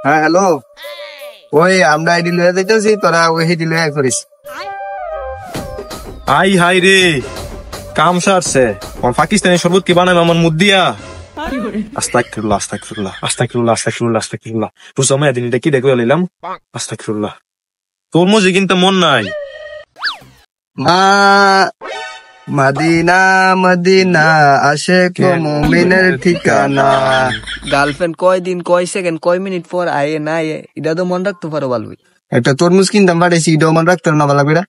হ্যাঁ হ্যালো, ওই আমরা আইডি লয়ে যাইতেছি, তোরা ওই আইডি লয়ে করিস। আই হাই রে, কাম সারছে। পাকিস্তানি শরবত কি বানাবে আমার মুখ দিয়া? আস্তাগফিরুল্লাহ আস্তাগফিরুল্লাহ আস্তাগফিরুল্লাহ আস্তাগফিরুল্লাহ আস্তাগফিরুল্লাহ। রুসামা দিন এটা কি দেখে লইলাম? আস্তাগফিরুল্লাহ। তোর মজে কিন্তু মন নাই। মদিনা মদিনা আশিক মুমিনের ঠিকানা। গার্লফ্রেন্ড কয় দিন কয় সেকেন্ড কয় মিনিট পর আয়ে না আয়ে এটা তো মন রাখতে পারো ভালোই। একটা তরমুজ কিনতাম পাঠাইছি, এটাও মনে রাখতে না ভালো করে।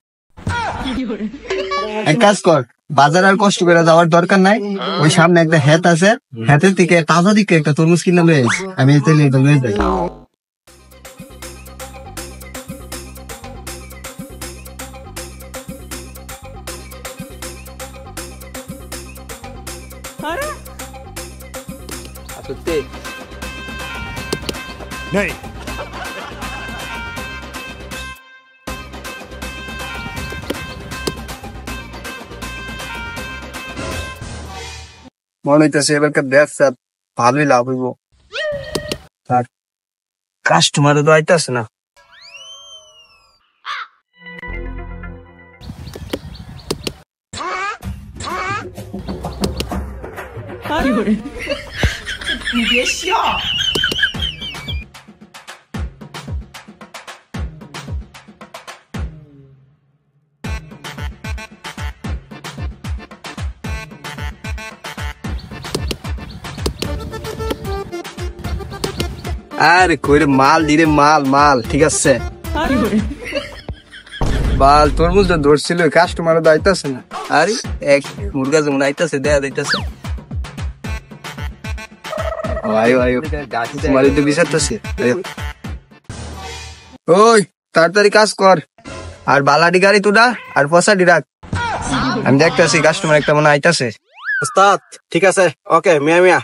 এক কাজ কর, বাজার আর কষ্ট করে যাওয়ার দরকার নাই, ওই সামনে একটা হেত আছে, হেতের থেকে তাজা দিকে একটা তরমুজ কিনে লয়ে আইছি। আমি তাহলে এটা লয়ে যাই। মনে হইতেছে এবারকার ব্যবসা ভালোই লাভ হইব। কাস্টমার তো আইতাছে না। আরে কইরে মাল দিরে, মাল মাল ঠিক আছে। বাল তরমুজটা ধরছিল, কাস্টমার তো আইতাছে না। আরে এক মুরগা যেমন আইতাছে দেয়া যাইতাছে। আয়ো আয়ো, তোমার তো বিচারতেছে। ওই তাড়াতাড়ি কাজ কর, আর বালাডি গাড়ি তুডা আর পয়সাডি রাখ। আমি দেখতেছি কাস্টমার একটা মনে আইতাছে। ওস্তাদ ঠিক আছে, ওকে মিয়া মিয়া।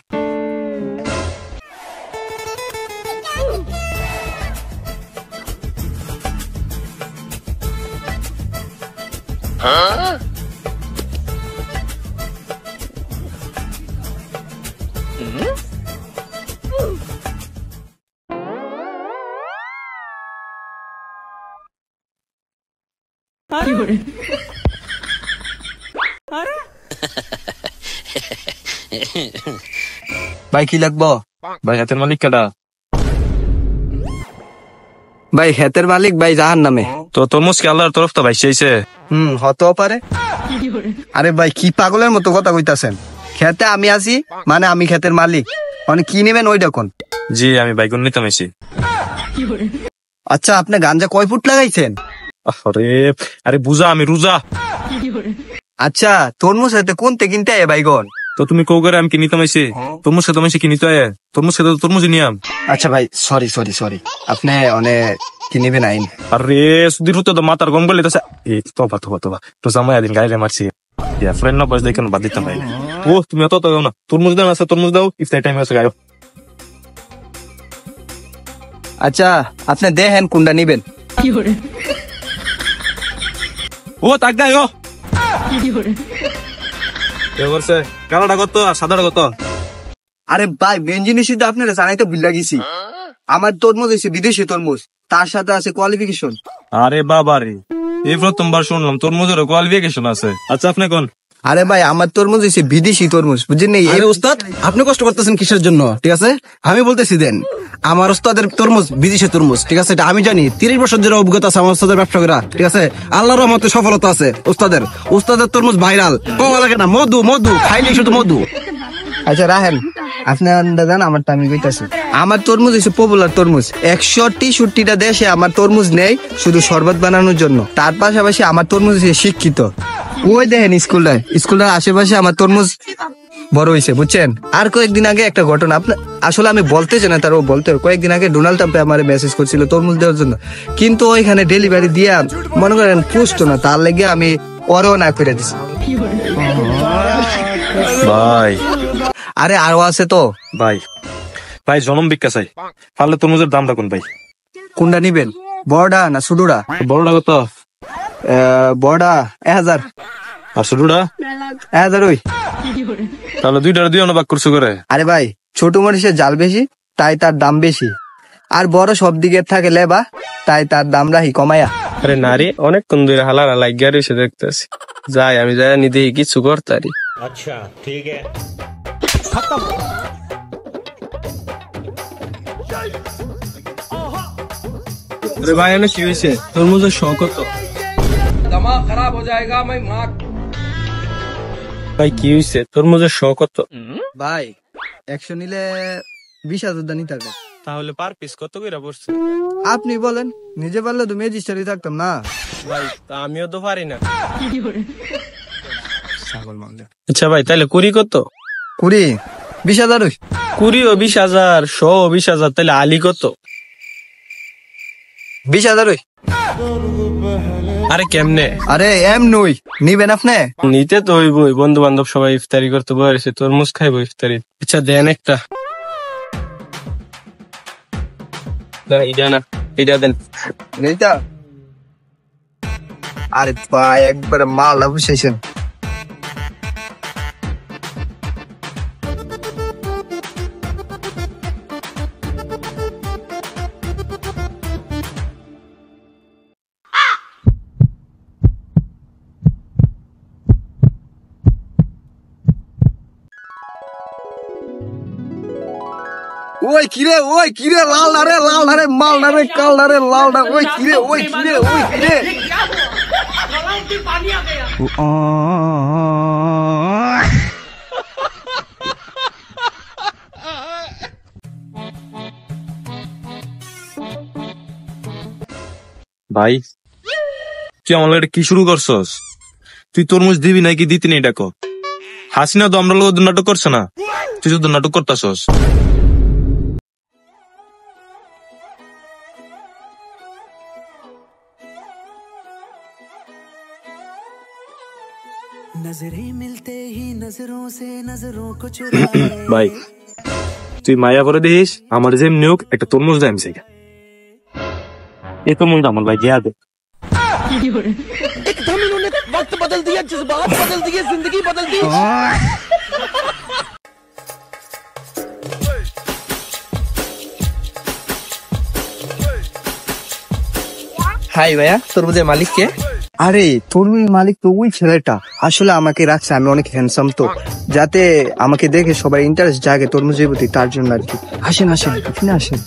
ভাই কি লাগবো? ভাই হাতের মালিক কেডা? ভাই হেতের মালিক ভাই জাহান নামে। তো তরমুজ কি আল্লাহর তরফ তো ভাই চাইছে? হতেও পারে। আরে ভাই কি পাগলের মতো কথা কইতাছেন? খেতে আমি আছি মানে আমি খেতের মালিক, মানে কি নেবেন ওইটা কোন? জি আমি বাইগুন নিতাম এসি। আচ্ছা আপনি গাঞ্জা কয় ফুট লাগাইছেন? আরে আরে বুঝা, আমি রোজা। আচ্ছা তরমুজ হাতে কোনতে কিনতে আয় বাইগন? তো তুমি কৌ করে আমি কি নিতাম এসি? তরমুজ খেতে আমি কি নিতে আয়? তরমুজ খেতে তরমুজ নিয়াম। আচ্ছা ভাই সরি সরি সরি, আপনি অনেক কি নেবেন আইন? আরে সুদির হতে তো মাথার গম গলে এই তোবা তোবা তোবা তো জামাই দিন গাইলে মারছি। ফ্রেন্ড না বয়স দেখেন বাদ দিতাম ভাই। ও তুমি অত গাও না, তরমুজ দাও আছে, তরমুজ দাও, ইফতার টাইম আছে গায়ো। আচ্ছা আপনি দেখেন কোনটা নিবেন। ও তাক গায়ো। করছে কালোটা কত আর সাদাটা কত? আরে ভাই মেন জিনিস তো আপনারা জানাই তো ভুল লাগিছি, আমার তরমুজ হচ্ছে বিদেশি তরমুজ, তার সাথে আছে কোয়ালিফিকেশন। আরে বাবা রে, এই প্রথমবার শুনলাম তরমুজের কোয়ালিফিকেশন আছে। আচ্ছা আপনি কোন? আরে ভাই আমার তরমুজ হচ্ছে বিদেশি তরমুজ, বুঝছেন? আরে উস্তাদ আপনি কষ্ট করতেছেন কিসের জন্য? ঠিক আছে আমি বলতেছি দেন, আমার উস্তাদের তরমুজ বিদেশি তরমুজ, ঠিক আছে এটা আমি জানি। 30 বছর ধরে অভিজ্ঞতা আছে আমার উস্তাদের ব্যবসা করা, ঠিক আছে আল্লাহর রহমতে সফলতা আছে উস্তাদের। উস্তাদের তরমুজ ভাইরাল, পাওয়া লাগে না, মধু মধু খাইলেই শুধু মধু। আচ্ছা রাহেন, আপনি জান আমারটা আমি কইতাছি। আমার তরমুজ হচ্ছে পপুলার তরমুজ, 163টা দেশে আমার তরমুজ নেই শুধু শরবত বানানোর জন্য। তার পাশাপাশি আমার তরমুজ হচ্ছে শিক্ষিত। ওই দেখেন স্কুলটার আশেপাশে আমার তরমুজ বড় হয়েছে, বুঝছেন? আর কয়েকদিন আগে একটা ঘটনা, আপনার আসলে আমি বলতে চাই না, তার ও বলতে, কয়েকদিন আগে ডোনাল্ড ট্রাম্প আমার মেসেজ করছিল তরমুজ দেওয়ার জন্য, কিন্তু ওইখানে ডেলিভারি দিয়া মনে করেন পুষতো না, তার লেগে আমি ওরও না করে দিছি ভাই। আরে আরো আছে তো ভাই ভাই জনম ভিক্ষা চাই, পারলে তরমুজের দামটা কোন ভাই? কোনটা নিবেন, বড়টা না ছোটটা? বড়টা কত? বড়টা 1000 আর ছোটটা 1000। ওই তাহলে দুইটার দুই অনুবাদ করছো করে। আরে ভাই ছোট মানুষের জাল বেশি, তাই তার দাম বেশি। আর বড় সব দিকে থাকে লেবা, তাই তার দাম রাহি কমায়া। আরে নারী অনেকক্ষণ ধরে হালারা লাগিয়া রয়েছে দেখতেছি, যাই আমি যাই নি দেখি কিছু করতারি। अच्छा ठीक है। আরে ভাই এনে কি হয়েছে? তরমুজের শখ কত? ভাই কি হয়েছে? তরমুজের শখ কত? ভাই 100 নিলে 20,000 নিতে হবে। তাহলে পার পিস কত করে পড়ছে? আপনি বলেন, নিজে পারলে তো ম্যাজিস্ট্রেটই থাকতাম না। ভাই তা আমিও তো পারি না। ছাগল মানলে আচ্ছা ভাই তাহলে কুড়ি কত? 20,000 কুড়িও 20,000, 20,000, তাহলে আলি কত? 20,000। আরে কেমনে? আরে এম নই, নিবেন আপনি? নিতে তো হইবই, বন্ধু বান্ধব সবাই ইফতারি করতে বসেছে, তরমুজ খাইবো ইফতারি। আচ্ছা দেন একটা। না এটা না, এটা দেন। এইটা? আরে ভাই একবারে মাল বুঝাইছেন। ওই কিরে লাল না রে মাল না রে কাল না রে লাল না, ওই কিরে ভাই তুই আমার লগে কি শুরু করছস? তুই তরমুজ দিবি নাকি দিতি না এটা কো? হাসিনা তো আমরা লোক নাটক করছে না, তুই শুধু নাটক করতাছস। ভাই তুই মায়া করে দিস, আমার যেমনি হোক একটা তরমুজ দাম সেগা। এ তরমুজ আমার ভাই গিয়া দে। হাই ভাইয়া, তরমুজের মালিক কে? আরে তরমুজ মালিক তো ওই ছেলেটা, আসলে আমাকে রাখছে, আমি অনেক হ্যান্ডসাম তো, যাতে আমাকে দেখে সবাই ইন্টারেস্ট জাগে তরমুজের প্রতি, তার জন্য আর কি। আসেন এখানে আসেন।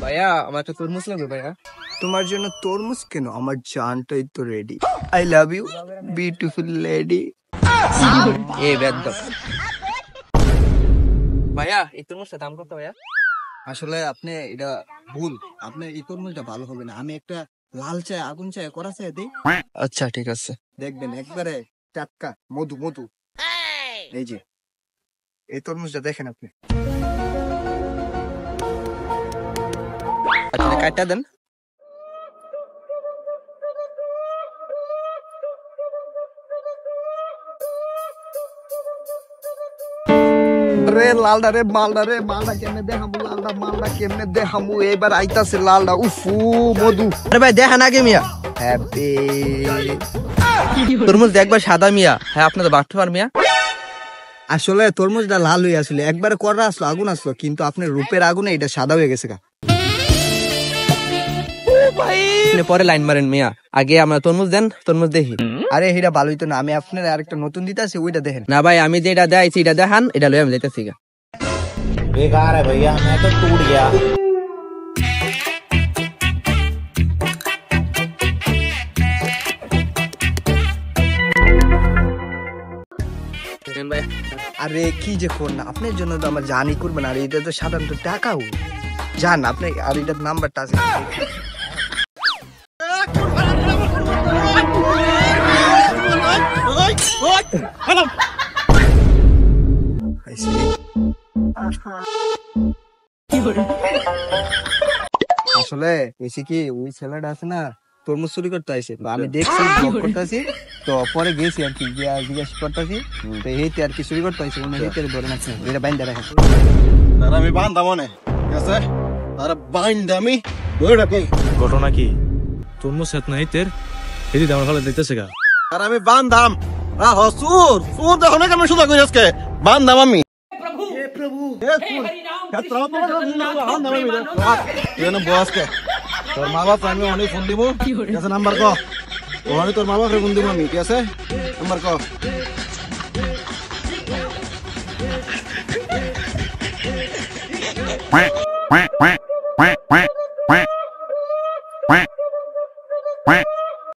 ভাইয়া আমার একটা তরমুজ লাগবে ভাইয়া। তোমার জন্য তরমুজ কেন, আমার জানটাই তো ready. I love you beautiful lady. এ বেদ ভাইয়া, এই তরমুজটা দাম কত ভাইয়া? আসলে আপনি এটা ভুল, আপনি এই তরমুজটা ভালো হবে না। আমি একটা লাল চা, আগুন চা করা চা দিই, আচ্ছা ঠিক আছে। দেখবেন একবারে টাটকা মধু। এই যে এই তরমুজটা দেখেন আপনি। আচ্ছা কাটটা দেন। রে লালডা রে মালডা কেমনে দেখামু, মালডা কেমনে দেখামু, এবার আইতাছে লালডা। উফু মধু। আরে ভাই দেখা না গে মিয়া, হ্যাপি তরমুজ দেখবার সাদা মিয়া। হ্যাঁ আপনার বাট্টুয়ার মিয়া। আসলে তরমুজটা লাল হয়ে আসলে একবারে কড়া আসলো, আগুন আসলো, কিন্তু আপনার রূপের আগুনে এটা সাদা হয়ে গেছে। আপনি পরে লাইন মারেন মিয়া, আগে আমরা তরমুজ দেন, তরমুজ দেখি। আরে এটা ভালোই তো না, আমি আপনার আরেকটা নতুন দিতে আছি, ওইটা দেখেন। না ভাই আমি যেটা দেখাইছি এটা দেখান, এটা লই আমি যাইতেছি গা। बेकार है भैया, मैं तो टूट गया। আরে কি যে করুন না, আপনার জন্য তো আমার জানি করবেন। আর এটা তো সাধারণত টাকাও জান আপনি, আর এটার নাম্বারটা আছে। আসলে এসে কি ওই ছেলেটা আছে না, তরমুজ চুরি করতে আসে, তো আমি দেখছি ব্লক করতেছি, তো পরে গেছি আর কি, জিজ্ঞাসা করতেছি, তো এইতে আর কি চুরি করতে আসে, উনি এইতে ধরে নাচ্ছে, এটা বাইন্দা রাখা। তারা আমি বান্ধা মনে, ঠিক আছে? তারা বাইন্দা আমি ধরে রাখি। ঘটনা কি? তরমুজ হাত নাই তের এদি আমার খালা দিতেছে গা আর আমি বান্ধাম সুর সুর দেখো না কেমন সুদা করি আজকে বান্ধাম আমি বসকে তোর মা বাপ আমি অনেক ফোন দিব ঠিক আছে নাম্বার ক ওখানে তোর মা বাপরে ফোন দিব আমি ঠিক আছে নাম্বার ক quack, quack, quack, quack, quack.